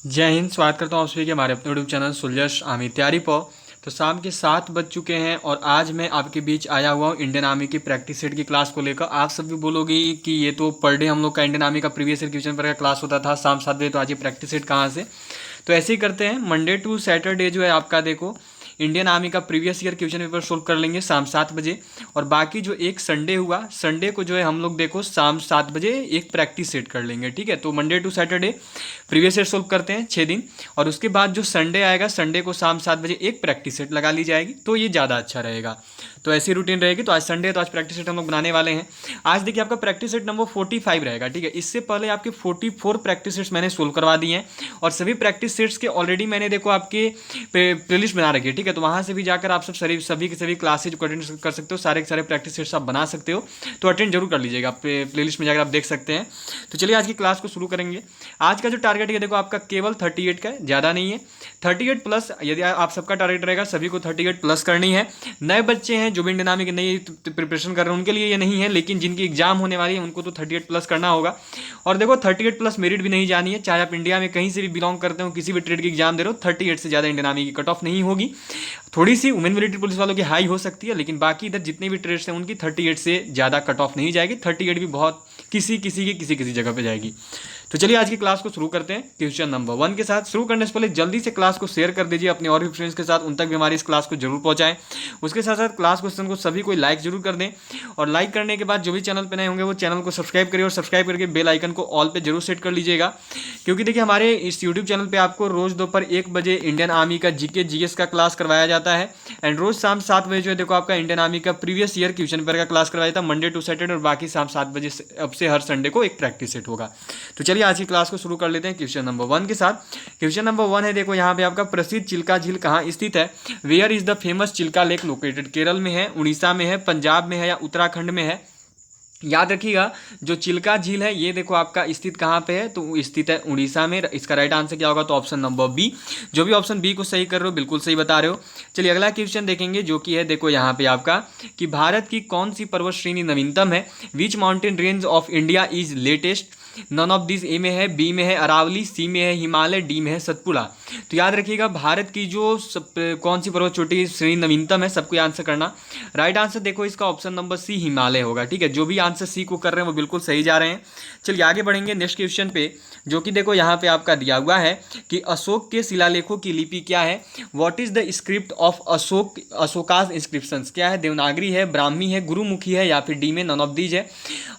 जय हिंद। स्वागत करता हूँ आप सभी के हमारे अपने यूट्यूब चैनल सुलझश आर्मी तैयारी पर। तो शाम के 7 बज चुके हैं और आज मैं आपके बीच आया हुआ हूँ इंडियन आर्मी की प्रैक्टिस सेट की क्लास को लेकर। आप सब भी बोलोगे कि ये तो पर डे हम लोग का इंडियन आर्मी का प्रीवियस ईयर क्वेश्चन पेपर का क्लास होता था शाम 7 बजे, तो आज ये प्रैक्टिस सेट कहाँ से। तो ऐसे ही करते हैं, मंडे टू सैटरडे जो है आपका देखो इंडियन आर्मी का previous year question paper solve कर लेंगे शाम 7 बजे। और बाकी जो एक संडे हुआ, संडे को जो है हम लोग देखो शाम 7 बजे एक प्रैक्टिस सेट कर लेंगे। ठीक है, तो Monday to Saturday previous year solve करते हैं 6 दिन, और उसके बाद जो संडे आएगा संडे को शाम 7 बजे एक प्रैक्टिस सेट लगा ली जाएगी, तो ये ज़्यादा अच्छा रहेगा। तो ऐसी रूटीन रहेगी। तो आज संडे है तो आज प्रैक्टिस सेट हम लोग बनाने वाले हैं। आज देखिए आपका प्रैक्टिस सेट नंबर 45 रहेगा। ठीक है, इससे पहले आपके 44 प्रैक्टिस सेट्स मैंने सोल्व करवा दिए हैं और सभी प्रैक्टिस सेट्स के ऑलरेडी मैंने देखो आपके प्लेलिस्ट बना रखी है। ठीक है, तो वहाँ से भी जाकर आप सब सभी के सभी क्लासेज को अटेंड कर सकते हो, सारे के सारे प्रैक्टिस सेट्स आप बना सकते हो। तो अटेंड जरूर कर लीजिएगा, प्लेलिस्ट में जाकर आप देख सकते हैं। तो चलिए आज की क्लास को शुरू करेंगे। आज का जो टारगेट है देखो आपका केवल 38 का है, ज़्यादा नहीं है। 38 प्लस यदि आप सबका टारगेट रहेगा सभी को 38 प्लस करनी है। नए बच्चे हैं जो भी इंडियन आर्मी की नई प्रिपरेशन कर रहे हैं उनके लिए ये नहीं है, लेकिन जिनकी एग्जाम होने वाली है उनको तो 38 प्लस करना होगा। और देखो 38 प्लस मेरिट भी नहीं जानी है, चाहे आप इंडिया में कहीं से भी बिलोंग करते हो, किसी भी ट्रेड की एग्जाम दे रहे हो, 38 से ज़्यादा इंडियन आर्मी की कट ऑफ नहीं होगी। थोड़ी सी वुमेन मिलिट्री पुलिस वालों की हाई हो सकती है, लेकिन बाकी इधर जितने भी ट्रेड्स हैं उनकी 38 से ज़्यादा कट ऑफ नहीं जाएगी। 38 भी बहुत किसी किसी जगह पे जाएगी। तो चलिए आज की क्लास को शुरू करते हैं क्वेश्चन नंबर 1 के साथ। शुरू करने से पहले जल्दी से क्लास को शेयर कर दीजिए अपने और भी फ्रेंड्स के साथ, उन तक भी हमारी इस क्लास को जरूर पहुंचाएं। उसके साथ साथ क्लास क्वेश्चन को सभी को लाइक जरूर कर दें, और लाइक करने के बाद जो भी चैनल पर नए होंगे वो चैनल को सब्सक्राइब करिए, और सब्सक्राइब करके बेल आइकन को ऑल पे जरूर सेट कर लीजिएगा। क्योंकि देखिए हमारे इस यूट्यूब चैनल पर आपको रोज दोपहर 1 बजे इंडियन आर्मी का जीके जीएस का क्लास करवाया जाता है, एंड रोज शाम 7 बजे जो है देखो आपका इंडियन आर्मी का प्रीवियस ईयर क्वेश्चन पेपर का क्लास करवाया जाता है मंडे टू सैटरडे, और बाकी शाम 7 बजे अब से हर संडे को एक प्रैक्टिस सेट होगा। तो चलिए आज की क्लास को शुरू कर लेते हैं क्वेश्चन नंबर 1 के साथ। क्वेश्चन नंबर 1 है देखो यहाँ पे आपका प्रसिद्ध चिल्का झील कहाँ स्थित है। Where is the famous Chilka lake located. Kerala में है, उड़ीसा में है, पंजाब में है या उत्तराखंड में है। याद रखिएगा जो चिल्का झील है ये देखो आपका स्थित कहाँ पे है, तो स्थित है उड़ीसा में। इसका राइट आंसर क्या होगा, तो ऑप्शन नंबर बी। जो भी ऑप्शन बी को सही कर रहे हो बिल्कुल सही बता रहे हो। चलिए अगला क्वेश्चन देखेंगे जो कि है देखो यहाँ पे आपका कि भारत की कौन सी पर्वत श्रेणी नवीनतम है। Which mountain range of India is latest. None of this A में है, बी में है अरावली, सी में है हिमालय, डी में है सतपुड़ा। तो याद रखिएगा भारत की जो कौन सी पर्वत चोटी श्रेणी नवीनतम है, सबको आंसर करना। राइट आंसर देखो इसका ऑप्शन नंबर सी हिमालय होगा। ठीक है, जो भी आंसर सी को कर रहे हैं वो बिल्कुल सही जा रहे हैं। चलिए आगे बढ़ेंगे नेक्स्ट क्वेश्चन पे, जो कि देखो यहाँ पे आपका दिया हुआ है कि अशोक के शिलालेखों की लिपि क्या है। What is the script of Ashok, Ashoka's inscriptions क्या है। देवनागरी है, ब्राह्मी है, गुरुमुखी है या फिर डी में नन ऑफ दीज है।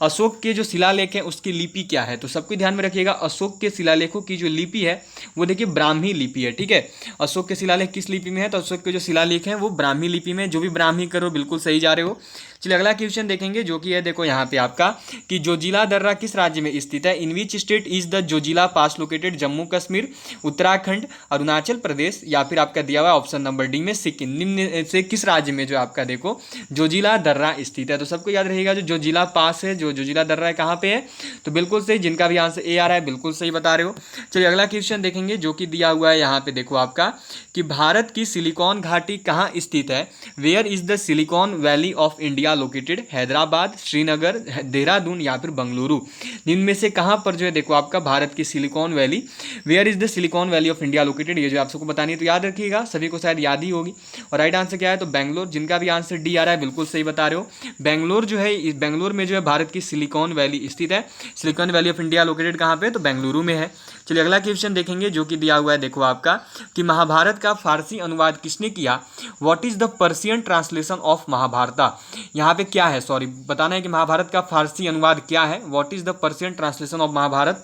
अशोक के जो शिलालेख है उसकी लिपि क्या है, तो सबको ध्यान में रखिएगा अशोक के शिलालेखों की जो लिपि है वो देखिए ब्राह्मी लिपि है। ठीक है, अशोक के शिलालेख किस लिपि में है, तो अशोक के जो शिलालेख हैं वो ब्राह्मी लिपि में। जो भी ब्राह्मी करो बिल्कुल सही जा रहे हो। चलिए अगला क्वेश्चन देखेंगे जो कि है देखो यहाँ पे आपका कि जोजिला दर्रा किस राज्य में स्थित है। In which state is the Zojila pass located. Jammu Kashmir, Uttarakhand, Arunachal Pradesh या फिर आपका दिया हुआ ऑप्शन नंबर डी में सिक्किम। निम्न से किस राज्य में जो आपका देखो जोजिला दर्रा स्थित है। तो सबको याद रहेगा जो जोजिला पास है, जो जोजिला दर्रा है कहाँ पे है, तो बिल्कुल सही। जिनका भी आंसर ए आ रहा है बिल्कुल सही बता रहे हो। चलिए अगला क्वेश्चन देखेंगे जो कि दिया हुआ है यहाँ पे देखो आपका कि भारत की सिलिकॉन घाटी कहाँ स्थित है। Where is the silicon valley of India located. Hyderabad, Srinagar, Dehradun या फिर बंगलुरु। इनमें से कहाँ पर जो है देखो आपका भारत की silicon valley, where is the silicon valley of India located, ये जो आप सबको बतानी है। तो याद रखिएगा, सभी को शायद याद ही होगी। और राइट आंसर क्या है, तो बेंगलोर। जिनका भी आंसर डी आ रहा है बिल्कुल सही बता रहे हो। बेंगलोर जो है, इस बेंगलोर में जो है भारत की सिलिकॉन वैली स्थित है। Silicon valley of India located कहाँ पे, तो बेंगलुरु में है। चलिए अगला क्वेश्चन देखेंगे जो कि दिया हुआ है देखो आपका कि महाभारत का फारसी अनुवाद किसने किया। What is the Persian translation of Mahabharata. यहाँ पे क्या है, सॉरी बताना है कि महाभारत का फारसी अनुवाद क्या है। What is the Persian translation of Mahabharat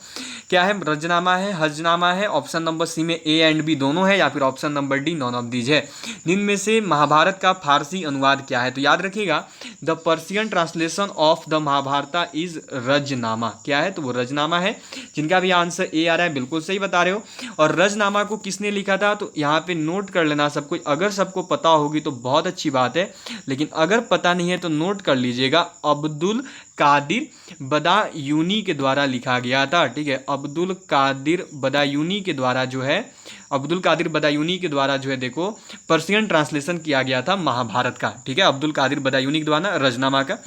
क्या है। रजनामा है, हजनामा है, ऑप्शन नंबर सी में ए एंड बी दोनों है, या फिर option number D none of these है। इनमें से महाभारत का फारसी अनुवाद क्या है, तो याद रखिएगा the Persian translation of the Mahabharata is Razmnama. क्या है, तो वो रजनामा है। जिनका भी आंसर ए आ रहा है बिल्कुल सही बता रहे हो। और रजनामा को किसने लिखा था, तो यहाँ पे नोट कर लेना सब कुछ। अगर सबको पता होगी तो बहुत अच्छी बात है, लेकिन अगर पता नहीं है तो नोट कर लीजिएगा। अब्दुल कादिर बदायूनी के द्वारा लिखा गया था। ठीक है, अब्दुल कादिर बदायूनी के द्वारा जो है, अब्दुल कादिर बदायूनी के द्वारा जो है देखो पर्शियन ट्रांसलेशन किया गया था महाभारत का। ठीक है, अब्दुल कादिर बदायूनी के द्वारा रजनामा का।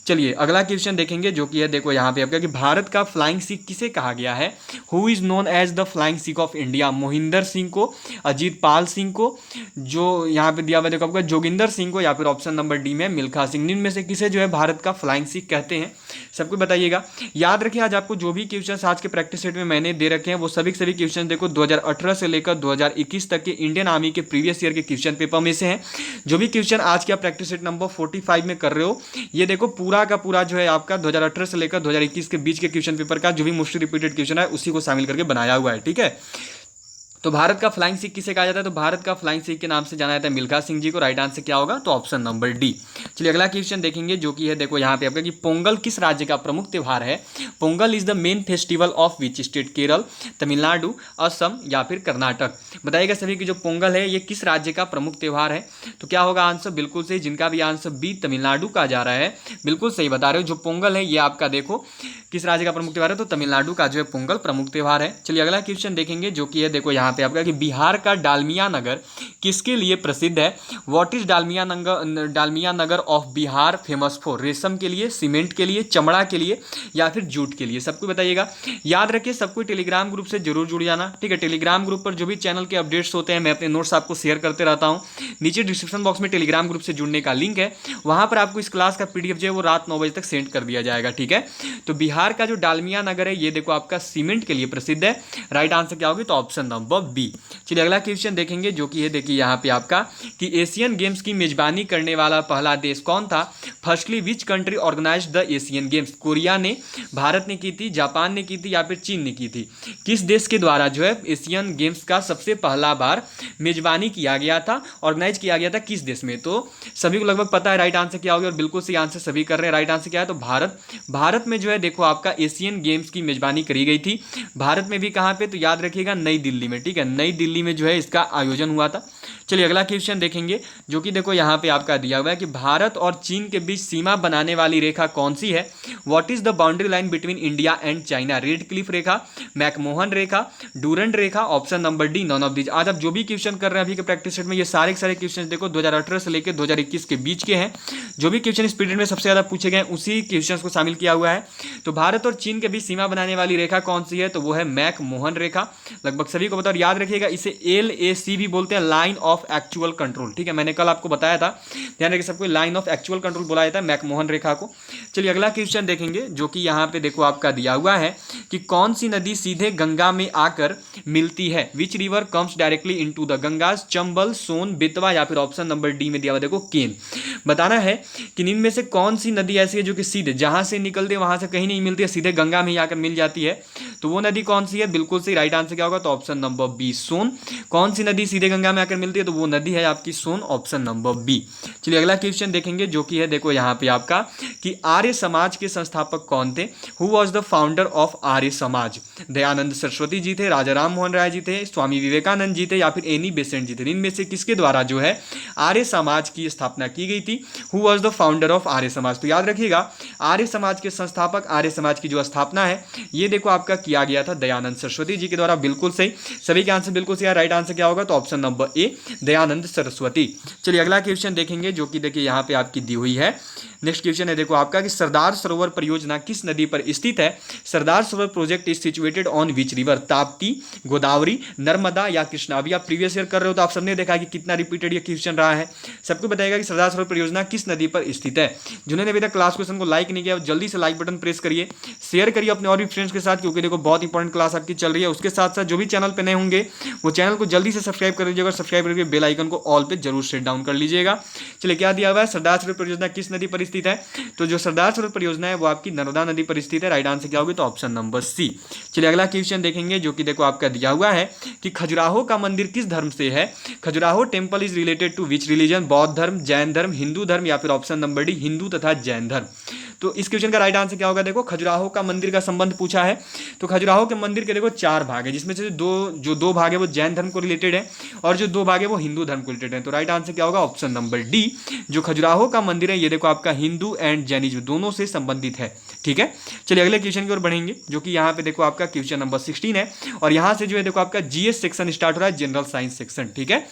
चलिए अगला क्वेश्चन देखेंगे जो कि है देखो यहाँ पे आपका कि भारत का फ्लाइंग सिख किसे कहा गया है? Who is known as the flying Sikh of India? Mohinder Singh को, अजीत पाल सिंह को, जो यहाँ पे दिया हुआ देखो आपका जोगिंदर सिंह को, या फिर ऑप्शन नंबर डी में मिल्खा सिंह। इनमें से किसे जो है भारत का फ्लाइंग सिख कहते हैं? सबको बताइएगा। याद रखिए आज आपको जो भी क्वेश्चन आज के प्रैक्टिस सेट में मैंने दे रखे हैं वो सभी क्वेश्चन देखो 2018 से लेकर 2021 तक के इंडियन आर्मी के प्रीवियस ईयर के क्वेश्चन पेपर में से हैं। जो भी क्वेश्चन आज के आप प्रैक्टिस सेट नंबर 45 में कर रहे हो, ये देखो पूरा का पूरा जो है आपका 2018 से लेकर 2021 के बीच के क्वेश्चन पेपर का जो भी मोस्टली रिपीटेड क्वेश्चन है उसी को शामिल करके बनाया हुआ है। ठीक है, तो भारत का फ्लाइंग सिख किसे कहा जाता है? तो भारत का फ्लाइंग सिख के नाम से जाना जाता है मिल्खा सिंह जी को। राइट आंसर क्या होगा? तो ऑप्शन नंबर डी। चलिए अगला क्वेश्चन देखेंगे जो कि है देखो यहाँ पे आपका कि पोंगल किस राज्य का प्रमुख त्यौहार है? Pongal is the main festival of which state? Kerala, Tamil Nadu, Assam या फिर कर्नाटक? बताइएगा सभी कि जो पोंगल है ये किस राज्य का प्रमुख त्यौहार है? तो क्या होगा आंसर? बिल्कुल सही, जिनका भी आंसर बी तमिलनाडु का जा रहा है बिल्कुल सही बता रहे हो। जो पोंगल है ये आपका देखो किस राज्य का प्रमुख त्यौहार है? तो तमिलनाडु का जो है पोंगल प्रमुख त्यौहार है। चलिए अगला क्वेश्चन देखेंगे जो कि है देखो यहाँ पे आपका कि बिहार का डालमिया नगर किसके लिए प्रसिद्ध है? What is Dalmia Nagar of Bihar famous for? रेशम के लिए, सीमेंट के लिए, चमड़ा के लिए या फिर जूट के लिए? सबको बताइएगा। याद रखिए सबको टेलीग्राम ग्रुप से जरूर जुड़ जाना। ठीक है, टेलीग्राम ग्रुप पर जो भी चैनल के अपडेट्स होते हैं मैं अपने नोट्स आपको शेयर करते रहता हूँ। नीचे डिस्क्रिप्शन बॉक्स में टेलीग्राम ग्रुप से जुड़ने का लिंक है, वहां पर आपको इस क्लास का पीडीएफ जो है वो रात 9 बजे तक सेंड कर दिया जाएगा। ठीक है, तो बिहार का जो डालमिया नगर है ये देखो आपका सीमेंट के लिए प्रसिद्ध है। राइट आंसर क्या होगी? तो ऑप्शन नंबर बी। चलिए अगला क्वेश्चन देखेंगे जो कि है देखिए यहाँ पे आपका कि एशियन गेम्स की मेजबानी करने वाला पहला देश कौन था? Firstly which country organize the Asian games? Korea ने, भारत ने की थी, जापान ने की थी या फिर चीन ने की थी? किस देश के द्वारा जो है एशियन गेम्स का सबसे पहला बार मेजबानी किया गया था, ऑर्गेनाइज किया गया था किस देश में? तो सभी को लगभग पता है राइट आंसर क्या होगा और बिल्कुल सही आंसर सभी कर रहे हैं। राइट आंसर क्या है? तो भारत। भारत में जो है देखो आपका एशियन गेम्स की मेजबानी करी गई थी। भारत में भी कहाँ पे? तो याद रखिएगा नई दिल्ली में। ठीक है, नई दिल्ली में जो है इसका आयोजन हुआ था। चलिए अगला क्वेश्चन देखेंगे जो कि देखो यहाँ पे आपका दिया हुआ है कि भारत और चीन के बीच सीमा बनाने वाली रेखा कौन सी है? What is the boundary line between India and China? Red Cliff Rekha, McMahon Rekha, Durand Rekha, option number D none of these. आज आप जो भी क्वेश्चन कर रहे हैं अभी के प्रैक्टिस सेट में ये सारे के सारे क्वेश्चन देखो 2018 से लेकर 2021 के बीच के हैं। जो भी क्वेश्चन इस पीरियड में सबसे ज्यादा पूछे गए उसी क्वेश्चन को शामिल किया हुआ है। तो भारत और चीन के बीच सीमा बनाने वाली रेखा कौन सी है? तो वो है मैकमोहन रेखा। लगभग सभी को बताओ। याद रखिएगा इसे LAC भी बोलते हैं, लाइन ऑफ एक्चुअल कंट्रोल। ठीक है, मैंने कल आपको बताया था, ध्यान रखिए सबको लाइन ऑफ एक्चुअल कंट्रोल बोला जाता है मैकमोहन रेखा को। चलिए अगला क्वेश्चन देखेंगे जो कि यहाँ पे देखो आपका दिया हुआ है कि कौन सी नदी सीधे गंगा में आकर मिलती है? Which river comes directly into the Gangas? Chambal, Son, Betwa या फिर ऑप्शन नंबर डी में दिया हुआ देखो केन। बताना है कि इनमें से कौन सी नदी ऐसी है जो कि सीधे जहां से निकलती है वहां से कहीं नहीं मिलती है, सीधे गंगा में ही आकर मिल जाती है। तो वो नदी कौन सी है? बिल्कुल सही, राइट आंसर क्या होगा? तो ऑप्शन नंबर बी सोन। कौन सी नदी सीधे गंगा में आकर मिलती है? तो वो नदी है आपकी सोन, ऑप्शन नंबर बी। चलिए अगला क्वेश्चन देखेंगे जो कि है देखो यहाँ पे आपका कि आर्य समाज के संस्थापक कौन थे? Who was the founder of Arya Samaj? Dayanand Saraswati ji थे, राजा राम मोहन राय जी थे, स्वामी विवेकानंद जी थे या फिर एनी बेसेंट जी थे? इनमें से किसके द्वारा जो है आर्य समाज की स्थापना की गई थी? Who was the founder of Arya Samaj? तो याद रखिएगा आर्य समाज के संस्थापक, आर्य समाज की जो स्थापना है ये देखो आपका किया गया था दयानंद सरस्वती जी के द्वारा। बिल्कुल सही, सभी के आंसर बिल्कुल सही। राइट आंसर क्या होगा? तो option number A Dayanand Saraswati. चलिए अगला क्वेश्चन देखेंगे जो कि देखिए यहाँ पे आपकी दी हुई है। नेक्स्ट क्वेश्चन है देखो आपका कि सरदार सरोवर परियोजना किस नदी पर स्थित है? Sardar Sarovar project is situated on which river? Tapti, Godavari, Narmada या कृष्णा? अभी आप प्रीवियस ईयर कर रहे हो तो आप सबने देखा कि कितना रिपीटेड ये क्वेश्चन रहा है। सबको बताएगा कि सरदार सरोवर परियोजना किस नदी पर स्थित है। जिन्होंने अभी तक क्लास क्वेश्चन को लाइक नहीं किया जल्दी से लाइक बटन प्रेस करिए, शेयर करिए अपने और भी फ्रेंड्स के साथ, क्योंकि देखो बहुत इंपॉर्टेंट क्लास आपकी चल रही है। उसके साथ साथ जो भी चैनल पे नए होंगे वो चैनल को जल्दी से सब्सक्राइब कर लीजिएगा, सब्सक्राइब करके बेल आइकन को ऑल पे जरूर सेट डाउन कर लीजिएगा। चलिए क्या दिया हुआ है? सरदार सरोवर परियोजना किस नदी पर स्थित है? तो जो सरदार सरोवर परियोजना है वो आपकी नर्मदा नदी पर स्थित है। राइट आंसर क्या होगी? तो ऑप्शन नंबर सी। चलिए अगला क्वेश्चन देखेंगे जो कि देखो आपका दिया हुआ है कि खजुराहो का मंदिर किस धर्म से है? Khajuraho temple is related to which religion? बौद्ध धर्म, जैन धर्म, हिंदू धर्म या फिर ऑप्शन नंबर डी हिंदू तथा जैन धर्म? तो इस क्वेश्चन का राइट आंसर क्या होगा? देखो खजुराहो का मंदिर का संबंध पूछा है। तो खजुराहो के मंदिर के देखो 4 भाग है, जिसमें से दो जो 2 भाग है वो जैन धर्म को रिलेटेड है और जो 2 भाग है वो हिंदू धर्म को रिलेटेड है। तो राइट आंसर क्या होगा? Option number D. जो खजुराहो का मंदिर है ये देखो आपका हिंदू एंड जैनिज्म दोनों से संबंधित है। ठीक है, चलिए अगले क्वेश्चन की ओर बढ़ेंगे, जो कि यहाँ पे देखो आपका क्वेश्चन नंबर 16 है और यहाँ से जो है देखो आपका जीएस सेक्शन स्टार्ट हो रहा है, जनरल साइंस सेक्शन। ठीक है,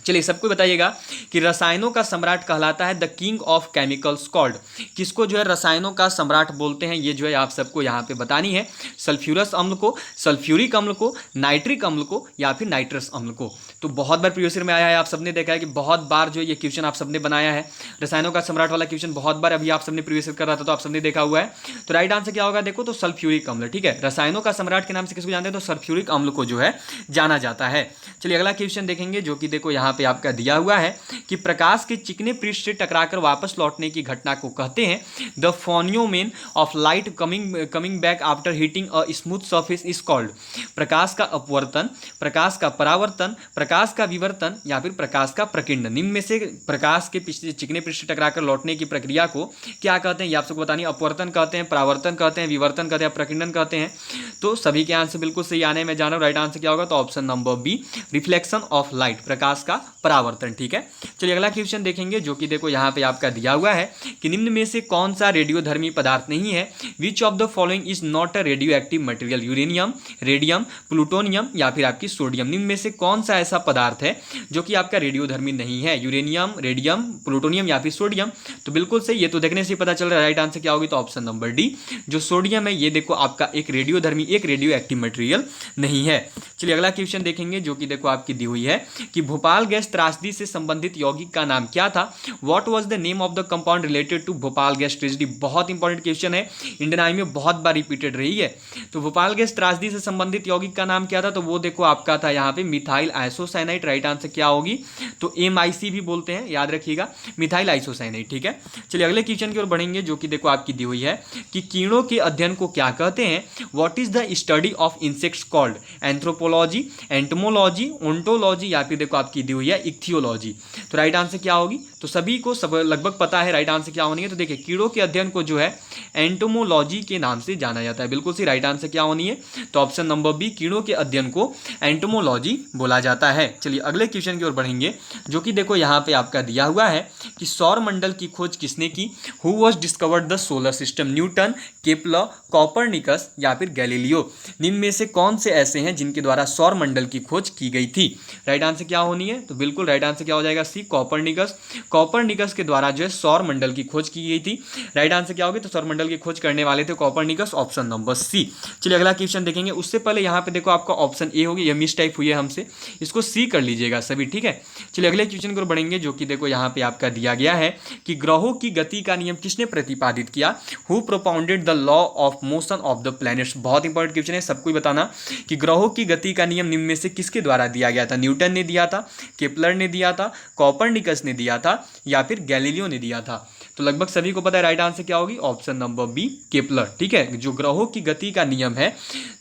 चलिए सबको बताइएगा कि रसायनों का सम्राट कहलाता है the king of chemicals called, किसको जो है रसायनों का सम्राट बोलते हैं, ये जो है आप सबको यहाँ पे बतानी है। सल्फ्यूरस अम्ल को, सल्फ्यूरिक अम्ल को, नाइट्रिक अम्ल को या फिर नाइट्रस अम्ल को। तो बहुत बार प्रीवियस ईयर में आया है, आप सबने देखा है कि बहुत बार जो ये क्वेश्चन आप सबने बनाया है, रसायनों का सम्राट वाला क्वेश्चन बहुत बार अभी आप सबने प्रीवियस ईयर कर रहा था तो आप सबने देखा हुआ है। तो राइट आंसर क्या होगा? देखो तो सल्फ्यूरिक अम्ल। ठीक है, रसायनों का सम्राट के नाम से किसको जानते हैं? तो सल्फ्यूरिक अम्ल को जो है जाना जाता है। चलिए अगला क्वेश्चन देखेंगे, जो कि देखो यहाँ पे आपका दिया हुआ है कि प्रकाश के चिकने पृष्ठ से टकराकर वापस लौटने की घटना को कहते हैं the phenomenon of light coming back after hitting a smooth surface is called. प्रकाश का अपवर्तन, प्रकाश का परावर्तन, प्रकाश का विवर्तन या फिर प्रकाश का प्रकीर्णन, निम्न में से प्रकाश के चिकने पृष्ठ से टकराकर लौटने की प्रक्रिया को क्या कहते हैं? ये आप सबको बतानी है। अपवर्तन कहते हैं, परावर्तन कहते हैं, विवर्तन कहते हैं, प्रकीर्णन कहते हैं। तो सभी के आंसर बिल्कुल सही आने में जाना। राइट आंसर क्या होगा? तो option number B, reflection of light, प्रकाश का परावर्तन। ठीक है, चलिए अगला क्वेश्चन देखेंगे, जो कि देखो यहाँ पे आपका दिया हुआ है कि निम्न में से कौन सा रेडियोधर्मी पदार्थ नहीं है? Which of the following is not a radio active material? Uranium, radium, plutonium या फिर आपकी सोडियम, निम्न में से कौन सा ऐसा पदार्थ है जो कि आपका रेडियोधर्मी नहीं है? यूरेनियम, रेडियम, प्लूटोनियम या फिर सोडियम। तो बिल्कुल सही, ये तो देखने से पता चल रहा है। राइट आंसर क्या होगी? तो ऑप्शन नंबर डी, जो सोडियम है ये देखो आपका एक रेडियोधर्मी, एक रेडियो एक्टिव मटेरियल नहीं है। चलिए अगला क्वेश्चन देखेंगे, जो कि देखो आपकी दी हुई है कि भोपाल गैस त्रासदी से संबंधित यौगिक का नाम क्या था? What was the name of the compound related to Bhopal gas tragedy? बहुत इंपॉर्टेंट क्वेश्चन है, इंडियन आर्मी में बहुत बार रिपीटेड रही है। तो भोपाल गैस त्रासदी से संबंधित यौगिक का नाम क्या था? तो वो देखो आपका था यहाँ पे मिथाइल आइसोसाइनाइड। राइट आंसर क्या होगी? तो MIC भी बोलते हैं, याद रखिएगा, मिथाइल आइसोसाइनाइड। ठीक है, चलिए अगले क्वेश्चन की ओर बढ़ेंगे, जो कि देखो आपकी दी हुई है कि कीड़ों के अध्ययन को क्या कहते हैं? What is the study of insects called? Anthropology, entomology, ontology या फिर देखो आपकी दी हुई है इक्थियोलॉजी। तो राइट आंसर क्या होगी? तो सभी को सब लगभग पता है राइट आंसर क्या होनी है। तो देखिए कीड़ों के अध्ययन को जो है एंटोमोलॉजी के नाम से जाना जाता है। बिल्कुल सी राइट आंसर क्या होनी है? तो ऑप्शन नंबर बी, कीड़ों के अध्ययन को एंटोमोलॉजी बोला जाता है। चलिए अगले क्वेश्चन की ओर बढ़ेंगे, जो कि देखो यहाँ पे आपका दिया हुआ है कि सौर मंडल की खोज किसने की? Who was discovered the solar system? Newton, Kepler, Copernicus या फिर गैलीलियो, निम्न में से कौन से ऐसे हैं जिनके द्वारा सौर मंडल की खोज की गई थी? राइट आंसर क्या होनी है? तो बिल्कुल राइट आंसर क्या हो जाएगा? सी, कॉपरनिकस। कॉपरनिकस के द्वारा जो है सौर मंडल की खोज की गई थी। राइट आंसर क्या होगी? तो सौर मंडल की खोज करने वाले थे कॉपरनिकस, ऑप्शन नंबर सी। चलिए अगला क्वेश्चन देखेंगे, उससे पहले यहाँ पे देखो आपका ऑप्शन ए होगी, यह मिस टाइप हुई है हमसे, इसको सी कर लीजिएगा सभी। ठीक है, चलिए अगले क्वेश्चन को बढ़ेंगे, जो कि देखो यहाँ पे आपका दिया गया है कि ग्रहों की गति का नियम किसने प्रतिपादित किया? Who propounded the law of motion of the planets? बहुत इंपॉर्टेंट क्वेश्चन है, सबको ही बताना कि ग्रहों की गति का नियम निम्न में से किसके द्वारा दिया गया था? न्यूटन ने दिया था, केपलर ने दिया था, कॉपरनिकस ने दिया था या फिर गैलीलियो ने दिया था? तो लगभग सभी को पता है राइट आंसर क्या होगी? Option number B, Kepler. ठीक है, जो ग्रहों की गति का नियम है,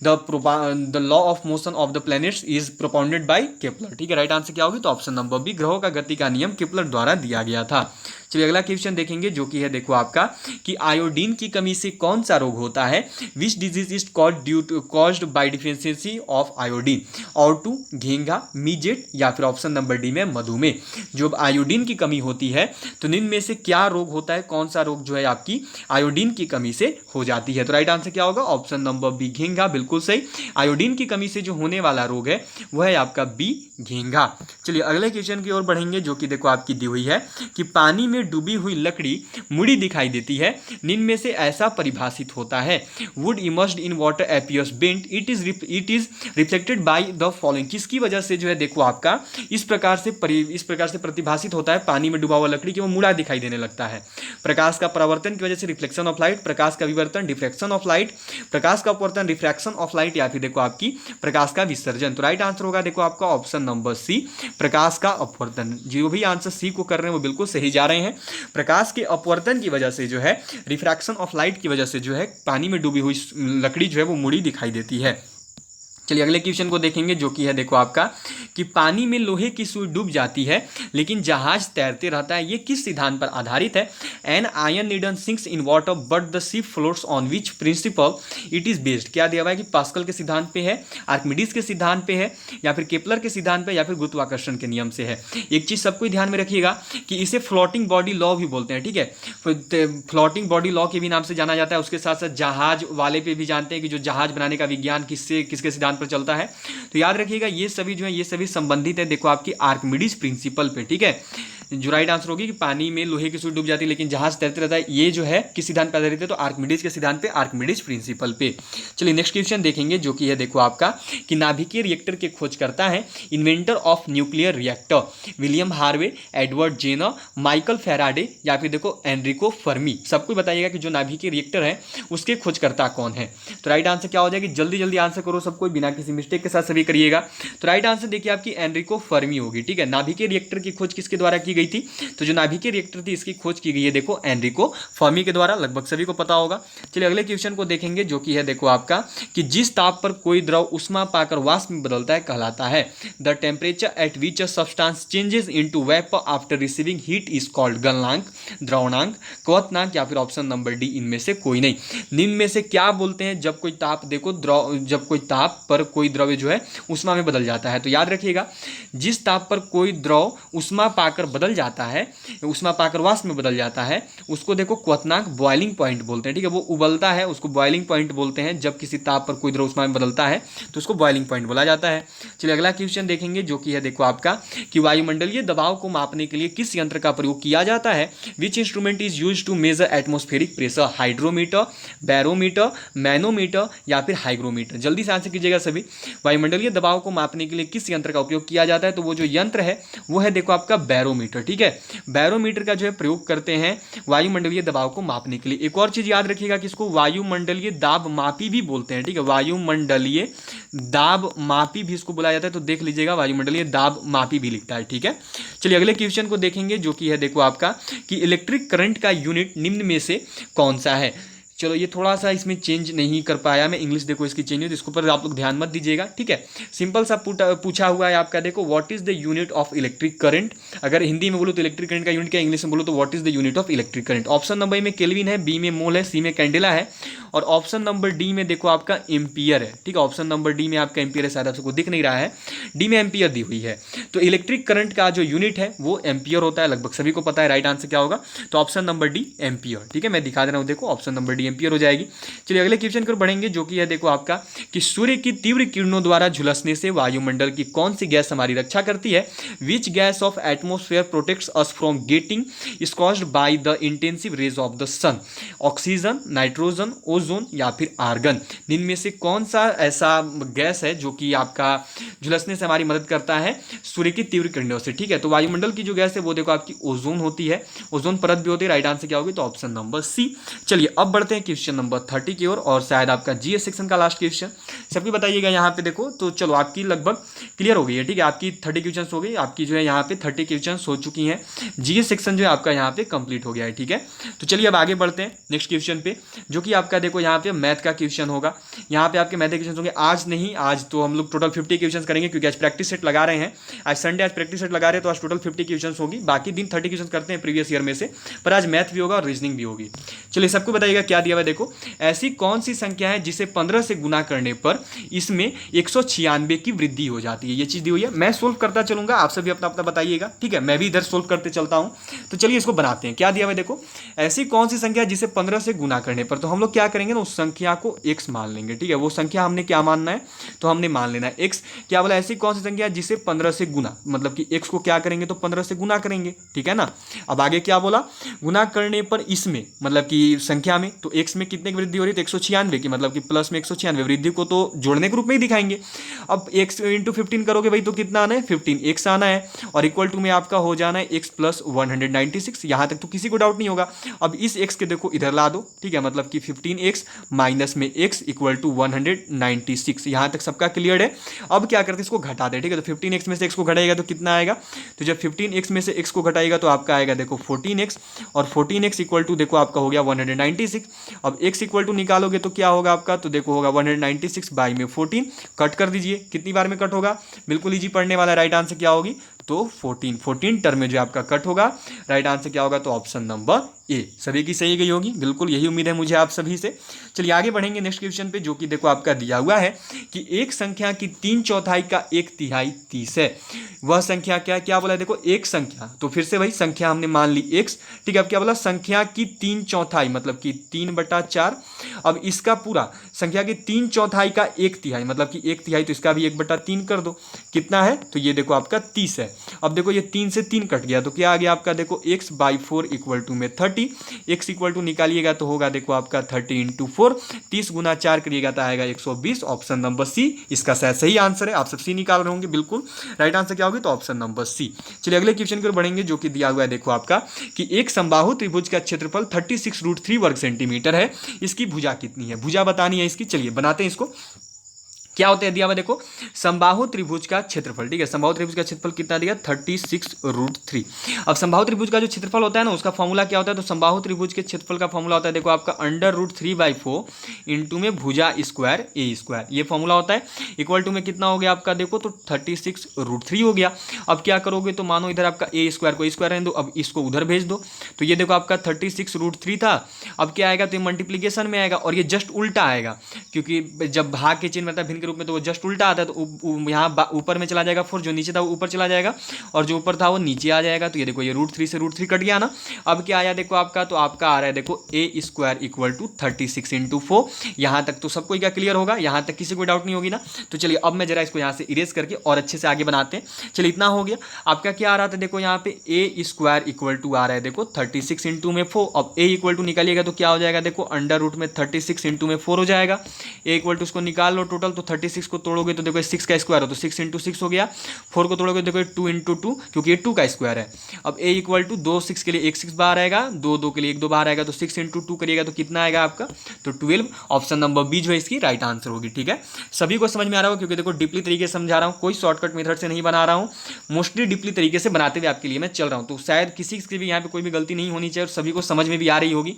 the law of motion of the planets is propounded by Kepler. ठीक है, राइट आंसर क्या होगी? तो ऑप्शन नंबर बी, ग्रहों का गति का नियम केपलर द्वारा दिया गया था। चलिए अगला क्वेश्चन देखेंगे, जो कि है देखो आपका कि आयोडीन की कमी से कौन सा रोग होता है? Which disease is caused by deficiency of iodine? ऑर्टू, घेंघा, मीजेट या फिर ऑप्शन नंबर डी में मधुमेह। जो आयोडीन की कमी होती है तो निम्न में से क्या रोग होता है? कौन सा रोग जो है आपकी आयोडीन की कमी से हो जाती है? तो राइट आंसर क्या होगा? ऑप्शन नंबर बी, घेंघा। बिल्कुल सही, आयोडीन की कमी से जो होने वाला रोग है वह है आपका बी, घेंघा। चलिए अगले क्वेश्चन की ओर बढ़ेंगे, जो कि देखो आपकी दी हुई है कि पानी में डूबी हुई लकड़ी मुड़ी दिखाई देती है, निम्न में से ऐसा परिभाषित होता है? Would immersed in water appears bent, it is reflected by the following. किसकी वजह से जो है देखो आपका इस प्रकार से प्रतिभाषित होता है पानी में डूबा हुआ लकड़ी कि वो मुड़ा दिखाई देने लगता है? प्रकाश का परावर्तन की वजह से, रिफ्लेक्शन ऑफ लाइट, प्रकाश का विवर्तन, डिफ्रैक्शन ऑफ लाइट, प्रकाश का अपवर्तन, रिफ्रैक्शन ऑफ लाइट या फिर देखो आपकी प्रकाश का विसर्जन। तो राइट आंसर होगा देखो आपका ऑप्शन नंबर सी, प्रकाश का अपवर्तन। जो भी आंसर सी को कर रहे हैं वो बिल्कुल सही जा रहे हैं। प्रकाश के अपवर्तन की वजह से जो है, रिफ्रैक्शन ऑफ लाइट की वजह से जो है पानी में डूबी हुई लकड़ी जो है वो मुड़ी दिखाई देती है। चलिए अगले क्वेश्चन को देखेंगे जो कि है देखो आपका कि पानी में लोहे की सुई डूब जाती है लेकिन जहाज तैरते रहता है, ये किस सिद्धांत पर आधारित है? An iron needle sinks in water but the ship floats on which principle it is based? क्या दिया हुआ है कि पास्कल के सिद्धांत पे है, आर्किमिडीज के सिद्धांत पे है, या फिर केपलर के सिद्धांत पे, या फिर गुरुत्वाकर्षण के नियम से है। एक चीज सबको ध्यान में रखिएगा कि इसे फ्लोटिंग बॉडी लॉ भी बोलते हैं, ठीक है, फ्लोटिंग बॉडी लॉ के भी नाम से जाना जाता है। उसके साथ साथ जहाज वाले पे भी जानते हैं कि जो जहाज बनाने का विज्ञान किसके सिद्धांत पर चलता है। तो याद रखिएगा ये सभी जो है ये सभी संबंधित है देखो आपकी आर्किमिडीज प्रिंसिपल पे, ठीक है। जो राइट आंसर होगी कि पानी में लोहे की सुई डूब जाती है लेकिन जहाज तैरते रहता है, ये जो है किस सिद्धांत पर आधारित है? तो आर्किमिडीज के सिद्धांत पे, आर्किमिडीज प्रिंसिपल पे। चलिए नेक्स्ट क्वेश्चन देखेंगे जो कि है देखो आपका कि नाभिकीय रिएक्टर के खोज करता है, inventor of nuclear reactor, William Harvey, Edward Jenner, Michael Faraday, या फिर देखो एनरिको फर्मी। सबको बताइएगा कि जो नाभिकीय रिएक्टर है उसके खोजकर्ता कौन है। तो राइट आंसर क्या हो जाएगा? जल्दी जल्दी आंसर करो सबको, बिना किसी मिस्टेक के साथ सभी करिएगा। तो राइट आंसर देखिए आपकी एनरिको फर्मी होगी, ठीक है। नाभिकीय रिएक्टर की खोज किसके द्वारा की गई थी? तो जो नाभिकीय रिएक्टर थी इसकी खोज की गई है देखो एनरिको फर्मी के द्वारा, लगभग सभी को पता होगा। चलिए अगले क्वेश्चन को देखेंगे जो कि है देखो आपका कि जिस ताप पर कोई द्रव उष्मा पाकर वाष्प में बदलता है कहलाता है। The temperature at which a substance changes into vapour after receiving heat is called गलनांक, द्रवणांक, क्वथनांक, या फिर ऑप्शन नंबर डी इनमें से कोई नहीं। निम्न में से क्या बोलते हैं जब कोई ताप देखो जब कोई ताप पर कोई द्रव्य जो है उष्मा में बदल जाता है? तो याद रखिएगा जिस ताप पर कोई द्रव उष्मा पाकर बदल जाता है, उष्मा पाकर वाष्प में बदल जाता है, उसको देखो क्वथनांक बॉइलिंग पॉइंट बोलते हैं, ठीक है। वो उबलता है उसको बॉइलिंग पॉइंट बोलते हैं। जब किसी ताप पर कोई द्रव उष्मा में बदलता है तो उसको बॉइलिंग पॉइंट बोला जाता है। चलिए अगला क्वेश्चन देखेंगे जो कि है देखो आपका कि वायुमंडलीय दबाव को मापने के लिए किस यंत्र का प्रयोग किया जाता है? Which instrument is used to measure atmospheric pressure? Hydrometer, barometer, manometer, या फिर हाइग्रोमीटर? जल्दी से आंसर कीजिएगा सभी। वायुमंडलीय दबाव को मापने के लिए किस यंत्र का उपयोग किया जाता है? तो वो जो यंत्र है वो है देखो आपका बैरोमीटर, ठीक है। बैरोमीटर का जो है प्रयोग करते हैं वायुमंडलीय दबाव को मापने के लिए। एक और चीज याद रखिएगा कि इसको वायुमंडलीय दाब मापी भी बोलते हैं, ठीक है। वायुमंडलीय दाब मापी भी इसको बुलाया जाता है, तो देख लीजिएगा वायुमंडलीय दाब मापी भी लिखता है, ठीक है। चलिए अगले क्वेश्चन को देखेंगे जो कि है देखो आपका कि इलेक्ट्रिक करंट का यूनिट निम्न में से कौन सा है? चलो ये थोड़ा सा इसमें चेंज नहीं कर पाया मैं, इंग्लिश देखो इसकी चेंज है तो इसके ऊपर आप लोग ध्यान मत दीजिएगा, ठीक है। सिंपल सा पूछा हुआ है आपका, देखो what is the unit of electric current. अगर हिंदी में बोलो तो इलेक्ट्रिक करंट का यूनिट क्या, इंग्लिश में बोलो तो what is the unit of electric current. Option number में केल्विन है, बी में मोल है, सी में कैंडेला है, और ऑप्शन नंबर डी में देखो आपका एम्पियर है, ठीक है। ऑप्शन नंबर डी में आपका एम्पियर है, शायद आपको दिख नहीं रहा है, डी में एम्पियर दी हुई है। तो इलेक्ट्रिक करंट का जो यूनिट है वो एम्पियर होता है, लगभग सभी को पता है। राइट आंसर क्या होगा? तो ऑप्शन नंबर डी एम्पियर, ठीक है। मैं दिखा दे रहा हूँ, देखो ऑप्शन नंबर डी एम्पियर हो जाएगी। चलिए अगले क्वेश्चन पर बढ़ेंगे जो कि है देखो आपका कि सूर्य की तीव्र किरणों द्वारा झुलसने से वायुमंडल की कौन सी गैस हमारी रक्षा करती है? Which gas of atmosphere protects us from getting scorched by the intensive rays of the sun? Oxygen, nitrogen, ozone, या फिर आर्गन? इनमें से कौन सा ऐसा गैस है जो कि आपका झुलसने से हमारी मदद करता है सूर्य की तीव्र किरणों से, ठीक है। तो वायुमंडल की जो गैस है वो देखो आपकी ओजोन होती है, ओजोन परत भी होती है। राइट आंसर क्या होगी? तो ऑप्शन नंबर सी। चलिए अब बढ़ते हैं क्वेश्चन नंबर 30 की ओर, और शायद आपका जीएस सेक्शन का लास्ट क्वेश्चन। सबकी बताइएगा यहाँ पे देखो, तो चलो आपकी लगभग क्लियर हो गई है, ठीक है। आपकी 30 क्वेश्चन हो गई, आपकी जो है यहाँ पे 30 क्वेश्चन हो चुकी हैं। जीएस सेक्शन जो है आपका यहाँ पे कंप्लीट हो गया है, ठीक है। तो चलिए अब आगे बढ़ते हैं नेक्स्ट क्वेश्चन पे, जो कि आपका देखो यहाँ पे मैथ का क्वेश्चन होगा। यहाँ पे आपके मैथ के क्वेश्चन होंगे, आज नहीं, आज तो हम लोग टोटल 50 क्वेश्चन करेंगे क्योंकि आज प्रैक्टिस सेट लगा रहे हैं। आज संडे, आज प्रैक्टिस सेट लगा रहे हैं तो आज टोटल 50 क्वेश्चन होगी। बाकी दिन 30 क्वेश्चन करते हैं प्रीवियस ईयर में से, पर आज मैथ भी होगा और रीजनिंग भी होगी। चलिए सबको बताइएगा क्या दिया हुआ है। देखो ऐसी कौन सी संख्या है जिसे 15 से गुना करने पर इसमें 196 की वृद्धि हो जाती है? ये चीज दी हुई है, मैं सोल्व करता चलूंगा, आप सभी अपना अपना बताइएगा, ठीक है। मैं भी इधर सोल्व करते चलता हूं। तो चलिए इसको बनाते हैं। क्या दिया हुआ है देखो, ऐसी कौन सी संख्या जिसे 15 से गुना करने पर, तो हम लोग क्या करेंगे ना, उस संख्या को x मान लेंगे, ठीक है। वो संख्या हमने क्या मानना है, तो हमने मान लेना है x। क्या बोला, ऐसी कौन सी संख्या जिसे 15 से गुना, मतलब कि x को क्या करेंगे तो 15 से गुना करेंगे, ठीक है ना। अब आगे क्या बोला, गुना करने पर इसमें मतलब कि संख्या में, तो x में कितने की वृद्धि हो रही है, तो 196 की, मतलब कि प्लस में 196, वृद्धि को तो जोड़ने के रूप में ही दिखाएंगे। अब x इंटू 15 करोगे भाई तो कितना आना है, 15x आना है, और इक्वल टू में आपका हो जाना है x प्लस 196। यहां तक तो किसी को डाउट नहीं होगा। अब इस x के देखो इधर ला दो, ठीक है, मतलब कि 15x माइनस में x इक्वल टू 196। यहां तक सबका क्लियर है। अब क्या करते हैं, इसको घटा दे, ठीक है। तो 15x में से x को घटाएगा तो कितना आएगा, तो जब 15x में से x को घटाएगा तो आपका आएगा देखो 14x, और 14x इक्वल टू देखो आपका हो गया 196। अब x इक्वल टू निकालोगे तो क्या होगा आपका, तो देखो होगा 196 बाई में 14, कट कर दीजिए, कितनी बार में कट होगा, बिल्कुल इजी पढ़ने वाला, राइट आंसर क्या होगी, तो 14 टर्म में जो आपका कट होगा, राइट आंसर क्या होगा, तो ऑप्शन नंबर ए। सभी की सही गई होगी, बिल्कुल यही उम्मीद है मुझे आप सभी से। चलिए आगे बढ़ेंगे नेक्स्ट क्वेश्चन पे, जो कि देखो आपका दिया हुआ है कि एक संख्या की 3/4 का 1/3 30 है। वह संख्या क्या क्या बोला है, देखो एक संख्या, तो फिर से भाई संख्या हमने मान ली x, ठीक है। अब क्या बोला, संख्या की 3/4 मतलब कि 3/4। अब इसका पूरा संख्या की 3/4 का 1/3 मतलब कि 1/3, तो इसका भी 1/3 कर दो, कितना है, तो ये देखो आपका 30 है। अब देखो ये 3 से 3 कट गया, तो क्या आ गया आपका, देखो x/4 इक्वल टू में 30, x इक्वल टू निकालिएगा तो होगा देखो आपका 30 इंटू 4, 30 गुना 4 करिएगा तो आएगा 120, ऑप्शन नंबर सी इसका शायद सही आंसर है। आप सब सी निकाल रहे होंगे, बिल्कुल राइट आंसर क्या होगी, तो ऑप्शन नंबर सी। चलिए अगले क्वेश्चन की ओर बढ़ेंगे, जो कि दिया हुआ है देखो आपका कि एक समबाहु त्रिभुज का क्षेत्रफल 36√3 वर्ग सेंटीमीटर है, इसकी भुजा कितनी है, भुजा बतानी है इसकी। चलिए बनाते हैं इसको। क्या होता है, दिया हुआ देखो समबाहु त्रिभुज का क्षेत्रफल, ठीक है, समबाहु त्रिभुज का क्षेत्रफल कितना दिया, 36√3। अब समबाहु त्रिभुज का जो क्षेत्रफल होता है ना, उसका फॉर्मूला क्या होता है, तो समबाहु त्रिभुज के क्षेत्रफल का फॉर्मूला होता है देखो आपका √3/4 इंटू में भुजा स्क्वायर ए स्क्वायर, ये फॉर्मूला होता है। इक्वल टू में कितना हो गया आपका, देखो तो 36√3 हो गया। अब क्या करोगे, तो मानो इधर आपका ए स्क्वायर को स्क्वायर रहने दो, अब इसको उधर भेज दो, तो ये देखो आपका 36√3 था। अब क्या आएगा, तो ये मल्टीप्लीकेशन में आएगा और ये जस्ट उल्टा आएगा, क्योंकि जब भाग के चिन्ह मतलब भिन्न के रूप में तो वो जस्ट उल्टा आता है, तो यहाँ ऊपर में चला जाएगा 4, जो नीचे था वो ऊपर चला जाएगा और जो ऊपर था वो नीचे आ जाएगा। तो ये देखो ये √3 से √3 कट गया ना। अब क्या आया देखो आपका, तो आपका आ रहा है देखो ए स्क्वायर इक्वल टू 36 इंटू 4। यहाँ तक तो सबको क्या क्लियर होगा, यहाँ तक किसी को डाउट नहीं होगी ना। तो चलिए अब मैं जरा इसको यहाँ से इरेज करके और अच्छे से आगे बनाते हैं। चलिए इतना हो गया। आपका क्या आ रहा था, देखो यहाँ पे ए स्क्वायर इक्वल टू आ रहा है देखो 36 इंटू में 4। अब ए इक्वल टू निकालिएगा तो क्या हो जाएगा, देखो अंडर रूट में 36 इंटू में 4 हो जाएगा। ए इक्वल टू उसको निकाल लो टोटल, तो 36 को तोड़ोगे तो देखो 6 का स्क्वायर हो तो 6 इंटू 6 हो गया। 4 को तोड़ोगे देखो 2 इंटू 2, क्योंकि ये 2 का स्क्वायर है। अब ए इक्वल टू 2 6 के लिए 1 6 बाहर आएगा, 2 2 के लिए 1 2 बाहर आएगा, तो 6 इंटू 2 करिएगा तो कितना आएगा आपका, तो 12। ऑप्शन नंबर बी जो है इसकी राइट आंसर होगी। ठीक है, सभी को समझ में आ रहा हो, क्योंकि देखो डीपली तरीके से समझा रहा हूँ, कोई शॉर्टकट मेथड से नहीं बना रहा हूँ, मोस्टली डीपली तरीके से बनाते हुए आपके लिए मैं चल रहा हूँ। तो शायद किसी की भी यहाँ पे कोई भी गलती नहीं होनी चाहिए और सभी को समझ में भी आ रही होगी।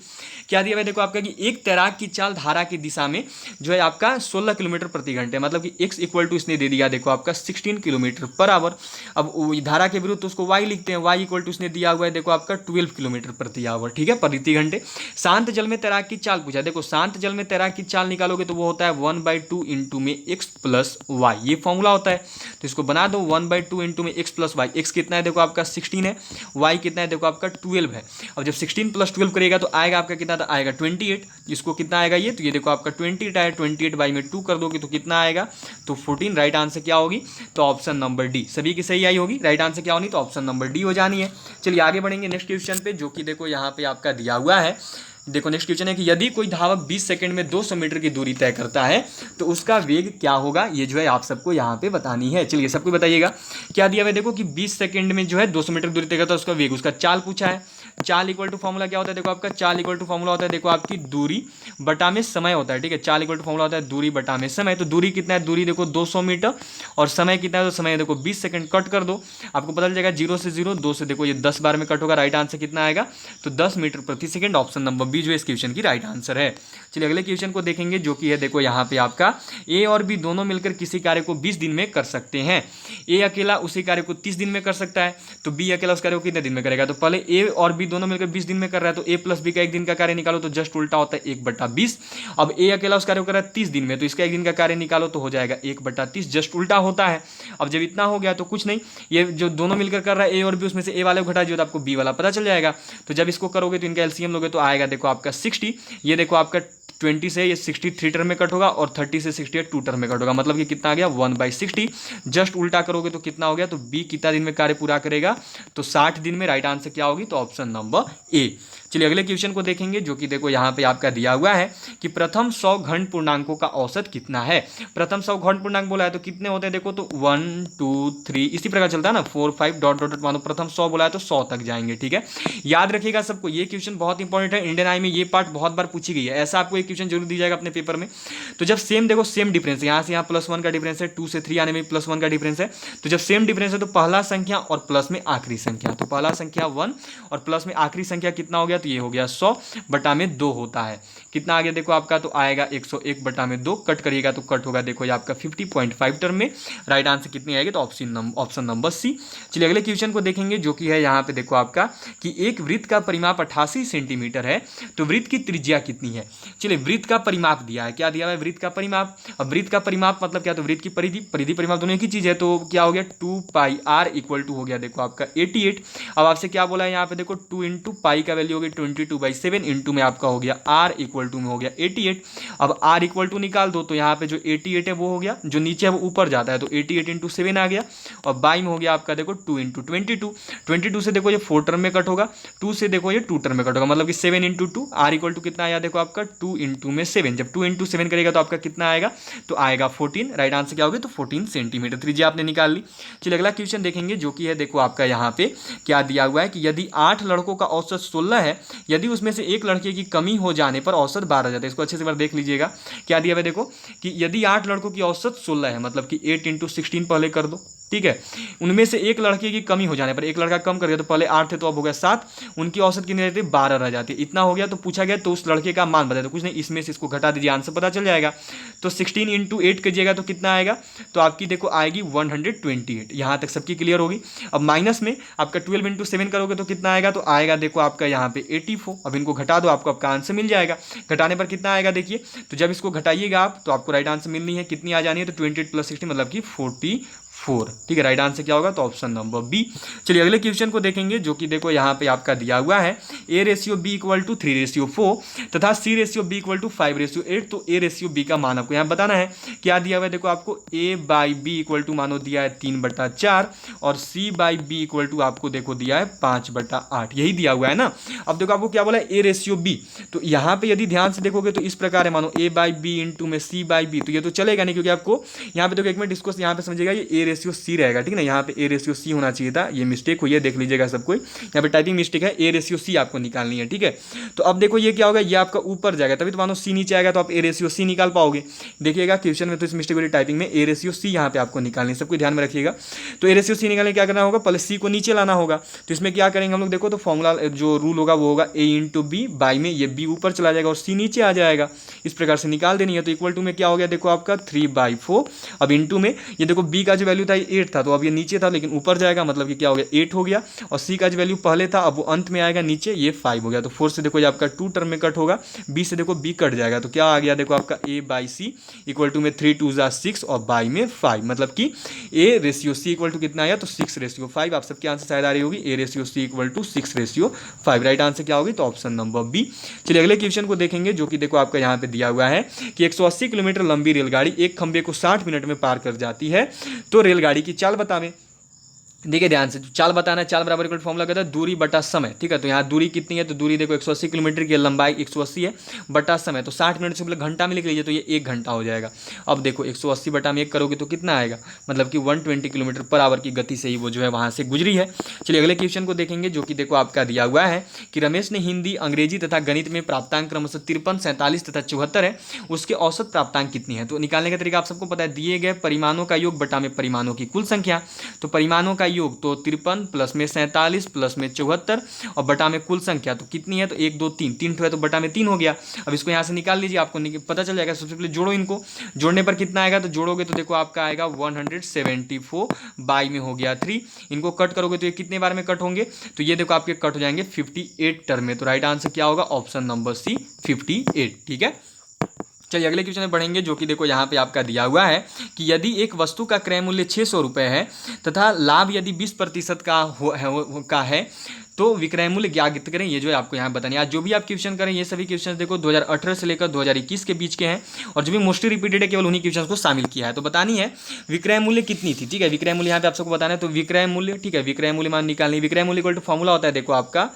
क्या दिया है देखो आपका कि एक तैराक की चाल धारा की दिशा में जो है आपका 16 किलोमीटर प्रति घंटे, मतलब कि x इक्वल टू इसने दे दिया देखो आपका 16 किलोमीटर पर आवर। अब धारा के विरुद्ध तो उसको y लिखते हैं, y इक्वल टू इसने दिया हुआ है देखो आपका 12 किलोमीटर प्रति आवर, ठीक है, प्रति घंटे। शांत जल में तैराक की चाल पूछा, देखो शांत जल में तैराक की चाल निकालोगे तो वो होता है 1/2 इंटू में x प्लस वाई, ये फॉर्मूला होता है। तो इसको बना दो 1/2 इंटू में x प्लस वाई। x कितना है देखो आपका 16 है, y कितना है देखो आपका 12 है। अब जब 16 प्लस 12 करेगा तो आएगा आपका कितना था, आएगा 28। इसको कितना आएगा ये, तो ये देखो आपका 28 आया, 28 बाई में 2 कर दोगे तो कितना आएगा, तो 14। राइट आंसर क्या होगी, तो ऑप्शन नंबर डी। सभी की सही आई होगी, राइट आंसर क्या होनी, तो ऑप्शन नंबर डी हो जानी है। चलिए आगे बढ़ेंगे नेक्स्ट क्वेश्चन पे, जो कि देखो यहाँ पे आपका दिया हुआ है। देखो नेक्स्ट क्वेश्चन है कि यदि कोई धावक 20 सेकंड में 200 मीटर की दूरी तय करता है तो उसका वेग क्या होगा, ये जो है आप सबको यहाँ पे बतानी है। चलिए सबको बताइएगा क्या दिया हुआ है, देखो कि 20 सेकंड में जो है 200 मीटर दूरी तय करता है, उसका वेग, उसका चाल पूछा है। चाल इक्वल टू फॉर्मूला क्या होता है, देखो आपका चाल इक्वल टू फॉर्मूला होता है देखो आपकी दूरी बटा में समय होता है, ठीक है। चाल इक्वल टू फॉर्मूला होता है दूरी बटा में समय। तो दूरी कितना है, दूरी देखो 200 मीटर और समय कितना है, तो समय देखो 20 सेकंड। कट कर दो, आपको पता चल जाएगा 0 से 0, 2 से देखो ये 10 बार में कट होगा। राइट आंसर कितना आएगा, तो 10 मीटर प्रति सेकंड। ऑप्शन नंबर बी जो इस क्वेश्चन की राइट आंसर है। चलिए अगले क्वेश्चन को देखेंगे, जो कि है देखो यहाँ पे आपका ए और बी दोनों मिलकर किसी कार्य को 20 दिन में कर सकते हैं। ए अकेला उसी कार्य को 30 दिन में कर सकता है, तो बी अकेला उस कार्य को कितने दिन में करेगा। तो पहले ए और बी दोनों मिलकर 20 दिन में कर रहा है, तो ए प्लस बी का एक दिन का कार्य निकालो तो जस्ट उल्टा होता है 1/20। अब ए अकेला उस कार्य को कर रहा है 30 दिन में, तो इसका एक दिन का कार्य निकालो तो हो जाएगा 1/30, जस्ट उल्टा होता है। अब जब इतना हो गया तो कुछ नहीं, ये जो दोनों मिलकर कर रहा है ए और बी, उसमें से ए वाले को घटा दियो तो आपको बी वाला पता चल जाएगा। तो जब इसको करोगे तो इनका एलसीएम लोगे तो आएगा देखो आपका 60। ये देखो आपका 20 से ये 63 टर्म में कट होगा और 30 से 68 2 टर्म में कट होगा, मतलब कि कितना आ गया 1/60। जस्ट उल्टा करोगे तो कितना हो गया, तो बी कितना दिन में कार्य पूरा करेगा, तो 60 दिन में। राइट आंसर क्या होगी, तो ऑप्शन नंबर ए। चलिए अगले क्वेश्चन को देखेंगे, जो कि देखो यहाँ पे आपका दिया हुआ है कि प्रथम 100 घन पूर्णांकों का औसत कितना है। प्रथम 100 घन पूर्णांक बोला है तो कितने होते हैं, देखो तो 1 2 3 इसी प्रकार चलता है ना, 4 5 डॉट डॉट मानो प्रथम 100 बोला है तो 100 तक जाएंगे, ठीक है। याद रखिएगा सबको, ये क्वेश्चन बहुत इंपॉर्टेंट है। इंडियन आई में ये पार्ट बहुत बार पूछी गई है, ऐसा आपको एक क्वेश्चन जरूर दी जाएगा अपने पेपर में। तो जब सेम देखो सेम डिफरेंस है, यहाँ से यहाँ +1 का डिफरेंस है, 2 से 3 आने में +1 का डिफरेंस है। तो जब सेम डिफरेंस है तो पहला संख्या और प्लस में आखिरी संख्या, तो पहला संख्या 1 और प्लस में आखिरी संख्या कितना हो गया, तो ये हो गया 100/2 होता है। कितना आ गया देखो आपका, तो आएगा 101/2, कट करिएगा तो कट होगा देखो ये आपका 50.5 टर्म में। राइट आंसर कितनी आएगी, तो ऑप्शन नंबर सी। चलिए अगले क्वेश्चन को देखेंगे, जो कि है यहाँ पे देखो आपका कि एक वृत्त का परिमाप 88 सेंटीमीटर है, तो वृत्त की त्रिज्या कितनी है। चलिए वृत्त का परिमाप दिया है, क्या दिया है, वृत्त का परिमाप। अब वृत्त का परिमाप मतलब क्या, तो वृत्त की परिधि, परिधि परिमाप दोनों की चीज है, तो क्या हो गया 2πr इक्वल टू हो गया देखो आपका 88। अब आपसे क्या बोला है यहाँ पे देखो 2 इंटू पाई का वैल्यू हो गया 22/7 इंटू में आपका हो गया r इक्वल टू में हो गया 88। अब r इक्वल टू निकाल दो, तो यहाँ पे जो 88 है वो हो गया, जो नीचे है वो ऊपर जाता है, तो 88 इंटू 7 आ गया, और बाई में हो गया आपका देखो 2 इंटू 22 से देखो ये 4 टर्म में कट होगा, 2 से देखो ये 2 टर्म में कट होगा, मतलब कि 7 इंटू 2, r इक्वल टू कितना आया देखो आपका 2 इंटू में 7, जब 2 इंटू 7 करेगा तो आपका कितना आएगा, तो आएगा 14। राइट आंसर क्या होगी, तो 14 सेंटीमीटर त्रिज्या आपने निकाल ली। चलिए अगला क्वेश्चन देखेंगे, जो कि है देखो आपका यहाँ पे क्या दिया हुआ है कि यदि 8 लड़कों का औसत 16 है, यदि उसमें से एक लड़के की कमी हो जाने पर औसत 12 जाता है। इसको अच्छे से बार देख लीजिएगा, क्या दिया हुआ है देखो कि यदि 8 लड़कों की औसत 16 है, मतलब कि 8 इंटू 16 पहले कर दो, ठीक है, उनमें से एक लड़के की कमी हो जाने पर, एक लड़का कम कर गया, तो पहले 8 थे तो अब हो गया 7, उनकी औसत कितनी रहती है 12 रह जाती है, इतना हो गया। तो पूछा गया तो उस लड़के का मान बताए, तो कुछ नहीं, इसमें से इसको घटा दीजिए, आंसर पता चल जाएगा। तो 16 इंटू 8 कीजिएगा तो कितना आएगा, तो आपकी देखो आएगी 128। यहाँ तक सबकी क्लियर होगी। अब माइनस में आपका 12 इंटू 7 करोगे तो कितना आएगा, तो आएगा देखो आपका यहाँ पे 84। अब इनको घटा दो, आपको आपका आंसर मिल जाएगा। घटाने पर कितना आएगा देखिए, तो जब इसको घटाइएगा आप तो आपको राइट आंसर मिलनी है, कितनी आ जानी है, तो 28 + 16 मतलब कि 44। ठीक है, राइट आंसर क्या होगा, तो ऑप्शन नंबर बी। चलिए अगले क्वेश्चन को देखेंगे, जो कि देखो यहाँ पे आपका दिया हुआ है A/B इक्वल टू 3/4 तथा C/B इक्वल टू 5/8। तो A/B का मान आपको यहाँ बताना है। क्या दिया हुआ है देखो आपको A/B इक्वल टू मानो दिया है 3/4 और C/B इक्वल टू आपको देखो दिया है 5/8, यही दिया हुआ है ना। अब देखो आपको क्या बोला है A/B, तो यहाँ पे यदि ध्यान से देखोगे तो इस प्रकार है, मानो A/B इंटू में C/B, तो ये तो चलेगा नहीं, क्योंकि आपको यहाँ पे देखो एक मिनट इसको यहाँ पे समझिएगा, ये A/C रहेगा, ठीक है ना, यहाँ पे A/C होना चाहिए था, ये मिस्टेक हुई है, देख लीजिएगा सब कोई, यहाँ पे टाइपिंग मिस्टेक है, A/C आपको निकालनी है, ठीक है। तो अब देखो ये क्या होगा, ये आपका ऊपर जाएगा, तभी तो मानो C नीचे आएगा तो आप A/C निकाल पाओगे। देखिएगा क्वेश्चन में तो इस मिस्टेक वाली टाइपिंग में A/C यहाँ पे आपको निकालनी है, सबको ध्यान में रखिएगा। तो A/C निकालने क्या करना होगा, पहले C को नीचे लाना होगा। तो इसमें क्या करेंगे हम लोग, देखो तो फॉर्मूला जो रूल होगा वो होगा A इंटू बी, बाई में ये B ऊपर चला जाएगा और C नीचे आ जाएगा, इस प्रकार से निकाल देनी है। तो इक्वल टू में क्या हो गया देखो आपका 3/4, अब इंटू में ये देखो B का जो वैल्यू था 8 था, तो अब ये नीचे था लेकिन ऊपर जाएगा, मतलब कि क्या हो गया 8 हो गया, और C का जो वैल्यू पहले था अब वो अंत में आएगा नीचे, ये 5 हो गया। तो 4 से देखो ये आपका 2 टर्म में कट होगा, B से देखो B कट जाएगा, तो क्या आ गया देखो आपका A/C इक्वल टू में 3 2 6 और बाई में 5, मतलब कि A/C इक्वल टू कितना आया, तो 6/5। आप सबके आंसर शायद आ रही होगी A/C equal to 6/5। Right answer क्या होगी, तो ऑप्शन नंबर बी। चलिए अगले क्वेश्चन को देखेंगे, जो कि देखो आपका यहाँ पे दिया हुआ है कि 180 किलोमीटर लंबी रेलगाड़ी एक खंबे को 60 मिनट में पार कर जाती है, तो रेलगाड़ी की चाल बतावें। देखिए ध्यान से, चाल बताना है, चाल बराबर इक्वल फॉर्मूला कहता है दूरी बटा समय, ठीक है। तो यहाँ दूरी कितनी है, तो दूरी देखो 180 किलोमीटर की, लंबाई 180 है, बटा समय, तो 60 मिनट से मतलब घंटा में लिख लीजिए, तो ये 1 घंटा हो जाएगा। अब देखो 180 बटा में 1 करोगे तो कितना आएगा, मतलब कि 120 किलोमीटर पर आवर की गति से ही वो जो है वहाँ से गुजरी है। चलिए अगले क्वेश्चन को देखेंगे, जो कि देखो आपका दिया हुआ है कि रमेश ने हिंदी, अंग्रेजी तथा गणित में प्राप्तांक क्रमशः 53, 47 तथा 74 है, उसके औसत प्राप्तांक कितनी है। तो निकालने का तरीका आप सबको पता है, दिए गए परिमाणों का योग बटा में परिमाणों की कुल संख्या। तो परिमाणों का योग तो 53 प्लस में 47 प्लस में 74 और बटा में कुल संख्या तो कितनी है, तो 1 2 3, 3 है तो बटा में 3 हो गया। अब इसको यहाँ से निकाल लीजिए, आपको पता चल जाएगा। सबसे पहले जोड़ो इनको, जोड़ने पर कितना आएगा, तो जोड़ोगे तो देखो आपका आएगा 174, बाई में हो गया 3, इनको कट करोगे तो ये कितने बार में कट होंगे, तो ये देखो आपके कट हो जाएंगे 58 टर्म में। तो राइट आंसर क्या होगा, ऑप्शन नंबर सी 58, ठीक है। चलिए अगले क्वेश्चन में बढ़ेंगे, जो कि देखो यहाँ पे आपका दिया हुआ है कि यदि एक वस्तु का क्रय मूल्य 600 रुपये है तथा लाभ यदि 20% का है तो विक्रय मूल्य ज्ञात करें। ये जो है आपको यहाँ बतानी है। आज जो भी आप क्वेश्चन करें ये सभी क्वेश्चन देखो 2018 से लेकर 2021 के बीच के हैं, और जो भी मोस्टली रिपीटेड है केवल उन्हीं क्वेश्चन को शामिल किया है। तो बतानी है विक्रय मूल्य कितनी थी, ठीक है। विक्रय मूल्य यहाँ पे आप सबको बताना है, तो विक्रय मूल्य, ठीक है, विक्रय मूल्य मान निकालनी। विक्रय मूल्य इक्वल टू फॉर्मूला होता है देखो आपका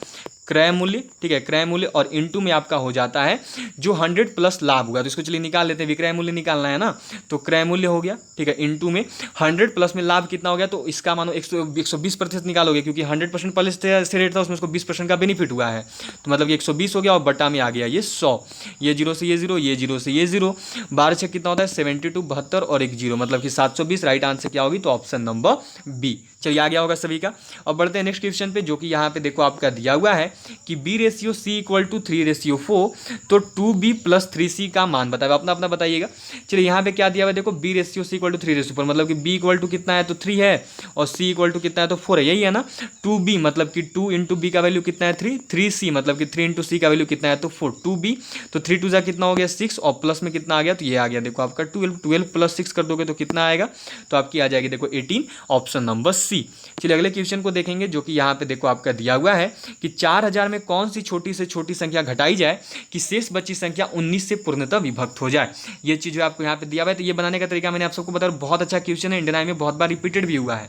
क्रय मूल्य, ठीक है, क्रय मूल्य और इनटू में आपका हो जाता है जो 100 प्लस लाभ होगा। तो इसको चलिए निकाल लेते हैं, विक्रय मूल्य निकालना है ना, तो क्रय मूल्य हो गया, ठीक है, इनटू में 100 प्लस में लाभ कितना हो गया, तो इसका मानो 120% निकालोगे, क्योंकि 100% पहले से रेट था उसमें उसको 20% का बेनिफिट हुआ है, तो मतलब 120 हो गया और बटा में आ गया ये 100, ये 0 से ये 0, ये 0 से ये 0, 12 6 कितना होता है 72, 72 और एक 0 मतलब कि 720। राइट आंसर क्या होगी, तो ऑप्शन नंबर बी। चलिए आ गया होगा सभी का। और बढ़ते हैं नेक्स्ट क्वेश्चन पे, जो कि यहाँ पे देखो आपका दिया हुआ है कि B/C = 3/4, तो 2B + 3C का मान बताए, अपना अपना बताइएगा। चलिए यहाँ पे क्या दिया हुआ है देखो, B/C = 3/4, मतलब कि B = कितना है तो 3 है, और C = कितना है तो 4 है, यही है ना। 2B मतलब कि 2 × B का वैल्यू कितना है 3, 3C मतलब कि 3 × C का वैल्यू कितना है तो 4, 2B, तो 3 2 कितना हो गया 6, और प्लस में कितना आ गया तो ये आ गया देखो आपका 12, 12 + 6 कर दोगे तो कितना आएगा, तो आपकी आ जाएगी देखो 18, ऑप्शन नंबर सी। चलिए अगले क्वेश्चन को देखेंगे, जो कि यहाँ पे देखो आपका दिया हुआ है कि 4000 में कौन सी छोटी से छोटी संख्या घटाई जाए कि शेष बची संख्या 19 से पूर्णतः विभक्त हो जाए। ये चीज़ आपको यहाँ पे दिया हुआ है, तो ये बनाने का तरीका मैंने आप सबको बताया, बहुत अच्छा क्वेश्चन है, इंडियन आई में बहुत बार रिपीटेड भी हुआ है।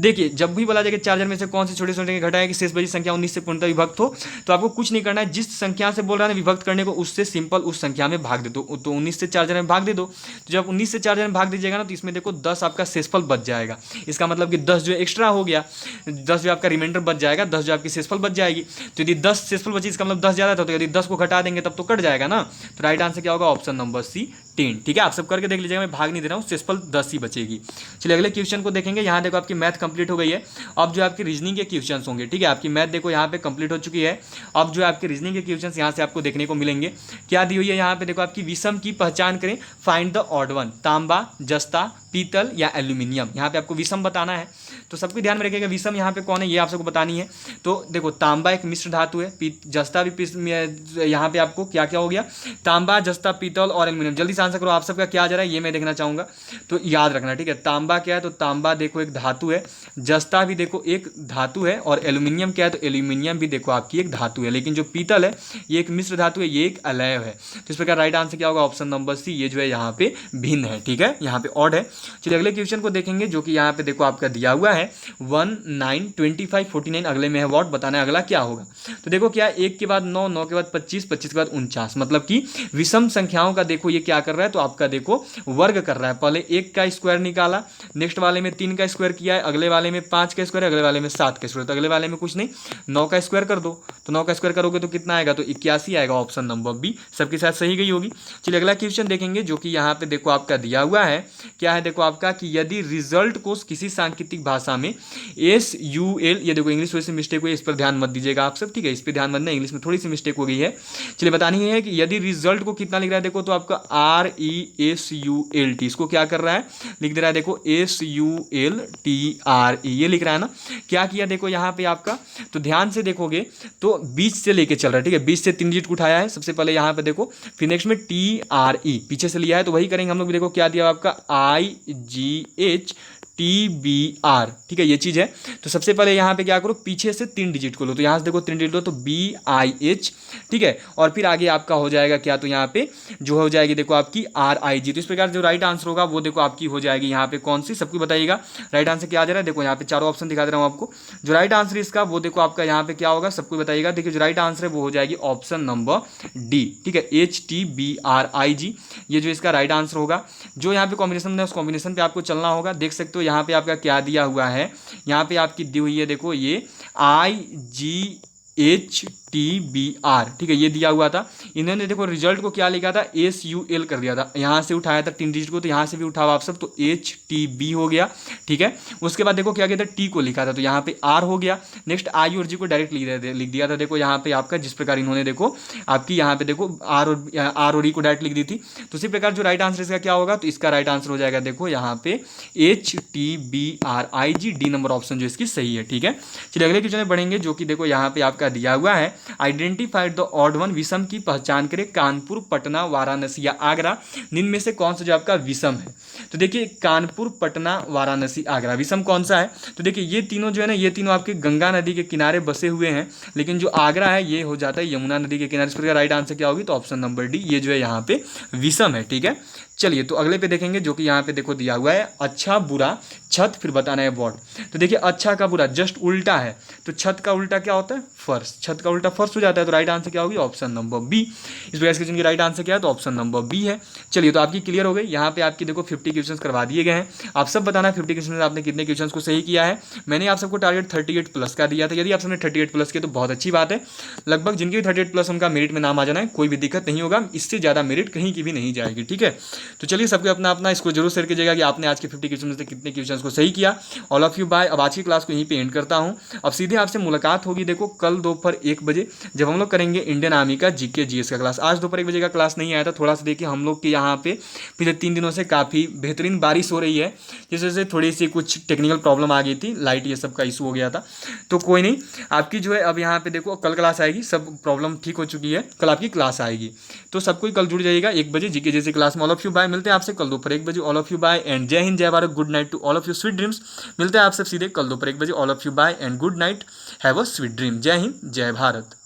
देखिए जब भी बोला जाए कि 4000 में से कौन सी छोटी संख्या घटाए कि शेष बची संख्या 19 से पूर्णतः विभक्त हो, तो आपको कुछ नहीं करना है, जिस संख्या से बोल रहा है ना विभक्त करने को, उससे सिंपल उस संख्या में भाग दे दो, तो 19 से 4000 में भाग दे दो। तो जब 19 से 4000 में भाग दीजिएगा ना, तो इसमें देखो 10 आपका शेषफल बच जाएगा, इसका मतलब कि 10 जो एक्स्ट्रा हो गया, 10 जो आपका रिमाइंडर बच जाएगा, 10 जो आपकी शेषफल बच जाएगी। तो यदि 10 शेषफल बची, इसका मतलब 10 ज़्यादा था, तो यदि 10 को घटा देंगे तब तो कट जाएगा ना, तो राइट आंसर क्या होगा, ऑप्शन नंबर सी 10। ठीक है, आप सब करके देख लीजिएगा, मैं भाग नहीं दे रहा हूँ, शेषफल 10 ही बचेगी। चलिए अगले क्वेश्चन को देखेंगे। यहाँ देखो आपकी मैथ कंप्लीट हो गई है, अब जो आपकी रीजनिंग के क्वेश्चन होंगे, ठीक है, आपकी मैथ देखो यहाँ पे कंप्लीट हो चुकी है। अब जो आपके रीजनिंग के क्वेश्चन यहाँ से आपको देखने को मिलेंगे, क्या दी हुई है यहाँ पे देखो, आपकी विषम की पहचान करें, फाइंड द ऑड वन, तांबा, जस्ता, पीतल या एल्यूमिनियम। यहाँ पे आपको विषम बताना है, तो सबको ध्यान में रखिएगा विषम यहाँ पे कौन है ये आप सबको बतानी है। तो देखो तांबा एक मिश्र धातु है, जस्ता भी यहाँ पे आपको क्या क्या हो गया, तांबा, जस्ता, पीतल और एल्यूमिनियम। जल्दी से आंसर करो, आप सबका क्या जा रहा है ये मैं देखना चाहूँगा, तो याद रखना, ठीक है। तांबा क्या है, तो तांबा देखो एक धातु है, जस्ता भी देखो एक धातु है, और एल्यूमिनियम क्या है, तो एल्यूमिनियम भी देखो आपकी एक धातु है, लेकिन जो पीतल है ये एक मिश्र धातु है, ये एक अलैव है। तो इस प्रकार राइट आंसर क्या होगा, ऑप्शन नंबर सी, ये जो है यहाँ पे भिन्न है, ठीक है, यहाँ पे ऑड है। चलिए अगले क्वेश्चन को देखेंगे, जो कि यहाँ पे देखो आपका दिया हुआ है 1 9 25 49, अगले में है व्हाट, बताना है अगला क्या होगा। तो देखो क्या, 1 के बाद 9, 9 के बाद 25, 25 के बाद 49, मतलब कि विषम संख्याओं का देखो ये क्या कर रहा है, तो आपका देखो वर्ग कर रहा है। पहले 1 का स्क्वायर निकाला, नेक्स्ट वाले में 3 का स्क्वायर किया है, अगले वाले में 5 का स्क्वायर, अगले वाले में 7 का स्क्वायर, तो अगले वाले में कुछ नहीं, 9 का स्क्वायर कर दो, तो 9 का स्क्वायर करोगे तो कितना आएगा, तो 81 आएगा, ऑप्शन नंबर बी सबके साथ सही गई होगी। चलिए अगला क्वेश्चन देखेंगे, जो कि यहाँ पे देखो आपका दिया हुआ है, क्या है देखो आपका, कि यदि रिजल्ट को किसी सांकेतिक भाषा में SUL, ये देखो इंग्लिश थोड़ी सी मिस्टेक हुई है, इस पर ध्यान मत दीजिएगा आप सब, ठीक है, इस पर ध्यान मत देना, इंग्लिश में थोड़ी सी मिस्टेक हो गई है। चलिए बतानी है कि यदि रिजल्ट को कितना लिख रहा है देखो, तो आपका RESULT, इसको क्या कर रहा है, लिख दे रहा है देखो SULTRE, ये लिख रहा है ना। क्या किया देखो यहाँ पे आपका, तो ध्यान से देखोगे तो बीच से लेके चल रहा है, ठीक है, बीच से 3 डिजिट उठाया है सबसे पहले यहाँ पे देखो, फिर नेक्स्ट में TRE पीछे से लिया है, तो वही करेंगे हम लोग। देखो क्या दिया आपका IGHTBR, ठीक है, ये चीज़ है। तो सबसे पहले यहाँ पे क्या करो, पीछे से 3 डिजिट को लो, तो यहाँ से देखो 3 डिजिट लो तो BIH, ठीक है, और फिर आगे आपका हो जाएगा क्या, तो यहाँ पे जो हो जाएगी देखो आपकी RIG। तो इस प्रकार जो राइट आंसर होगा वो देखो आपकी हो जाएगी यहाँ पे कौन सी, सबको बताइएगा राइट आंसर क्या आ जा रहा है। देखो यहाँ पे चारों ऑप्शन दिखा दे रहा हूँ आपको, जो राइट आंसर इसका वो देखो आपका यहाँ पे क्या होगा, सबको बताइएगा। देखिए जो राइट आंसर है वो हो जाएगी ऑप्शन नंबर डी, ठीक है, HTBRIG, ये जो इसका राइट आंसर होगा। जो यहाँ पे कॉम्बिनेशन है उस कॉम्बिनेशन पे आपको चलना होगा। देख सकते हो यहाँ पे आपका क्या दिया हुआ है, यहाँ पे आपकी दी हुई है देखो ये IGHTBR, ठीक है, ये दिया हुआ था। इन्होंने देखो रिजल्ट को क्या लिखा था, SUL कर दिया था, यहाँ से उठाया था 3 डिजिट को, तो यहाँ से भी उठाओ आप सब, तो HTB हो गया, ठीक है। उसके बाद देखो क्या किया था, T को लिखा था, तो यहाँ पे R हो गया। नेक्स्ट I और G को डायरेक्ट लिख दिया था, देखो यहाँ पे आपका, जिस प्रकार इन्होंने देखो आपकी यहाँ पे देखो R और E को डायरेक्ट लिख दी थी। तो उसी प्रकार जो राइट आंसर इसका क्या होगा, तो इसका राइट आंसर हो जाएगा देखो यहाँ पे HTBRIG, डी नंबर ऑप्शन जो इसकी सही है, ठीक है। चलिए अगले क्वेश्चन में बढ़ेंगे, जो कि देखो यहाँ पे आपका दिया हुआ है आइडेंटिफाइड द ऑड वन, विषम की पहचान करें, कानपुर, पटना, वाराणसी या आगरा, निम्न में से कौन सा जो आपका विषम है। तो देखिए कानपुर, पटना, वाराणसी, आगरा, विषम कौन सा है, तो देखिए ये तीनों जो है ना, ये तीनों आपके गंगा नदी के किनारे बसे हुए हैं, लेकिन जो आगरा है ये हो जाता है यमुना नदी के किनारे। इसका राइट आंसर क्या होगी, तो ऑप्शन नंबर डी, ये जो है यहाँ पे विषम है, ठीक है। चलिए तो अगले पे देखेंगे, जो कि यहाँ पे देखो दिया हुआ है अच्छा बुरा छत, फिर बताना है व्हाट। तो देखिए अच्छा का बुरा जस्ट उल्टा है, तो छत का उल्टा क्या होता है, फर्श, छत का उल्टा फर्श हो जाता है। तो राइट आंसर क्या होगी, ऑप्शन नंबर बी। इस प्रकार क्वेश्चन की राइट आंसर क्या है, तो ऑप्शन नंबर बी है। चलिए तो आपकी क्लियर हो गई। यहाँ पे आपकी देखो 50 क्वेश्चन करवा दिए गए हैं। आप सब बताना 50 क्वेश्चन में आपने कितने क्वेश्चन को सही किया है। मैंने आप सबको टारगेट 38 प्लस का दिया था, यदि आप सबने 38 प्लस किया तो बहुत अच्छी बात है। लगभग जिनके 38 प्लस उनका मेरिट में नाम आ जाना है, कोई भी दिक्कत नहीं होगा, इससे ज़्यादा मेरिट कहीं की भी नहीं जाएगी, ठीक है। तो चलिए सबको अपना अपना इसको जरूर शेयर कीजिएगा कि आपने आज के 50 क्वेश्चन में से कितने क्वेश्चन को सही किया। All of you bye. अब आज की क्लास को यहीं पे एंड करता हूँ। अब सीधे आपसे मुलाकात होगी देखो कल कल दोपहर 1 बजे, जब हम लोग करेंगे इंडियन आर्मी का जीके जीएस का क्लास। आज दोपहर 1 बजे का क्लास नहीं आया था, थोड़ा सा देखिए हम लोग के यहाँ पे पिछले 3 दिनों से काफ़ी बेहतरीन बारिश हो रही है, जिस वजह से थोड़ी सी कुछ टेक्निकल प्रॉब्लम आ गई थी, लाइट ये सब का इशू हो गया था। तो कोई नहीं, आपकी जो है अब यहाँ पे देखो कल क्लास आएगी, सब प्रॉब्लम ठीक हो चुकी है, कल आपकी क्लास आएगी। तो सबको कल जुड़ जाइएगा 1 बजे जीके जैसे क्लास में। ऑल ऑफ यू बाय, मिलते हैं आपसे कल दोपहर 1 बजे। All of you bye and जय हिंद, जय Bharat, good night to all of you, sweet dreams. मिलते हैं आपसे सीधे कल दोपहर 1 बजे। All of you bye and good night, have a sweet dream. जय हिंद, जय भारत।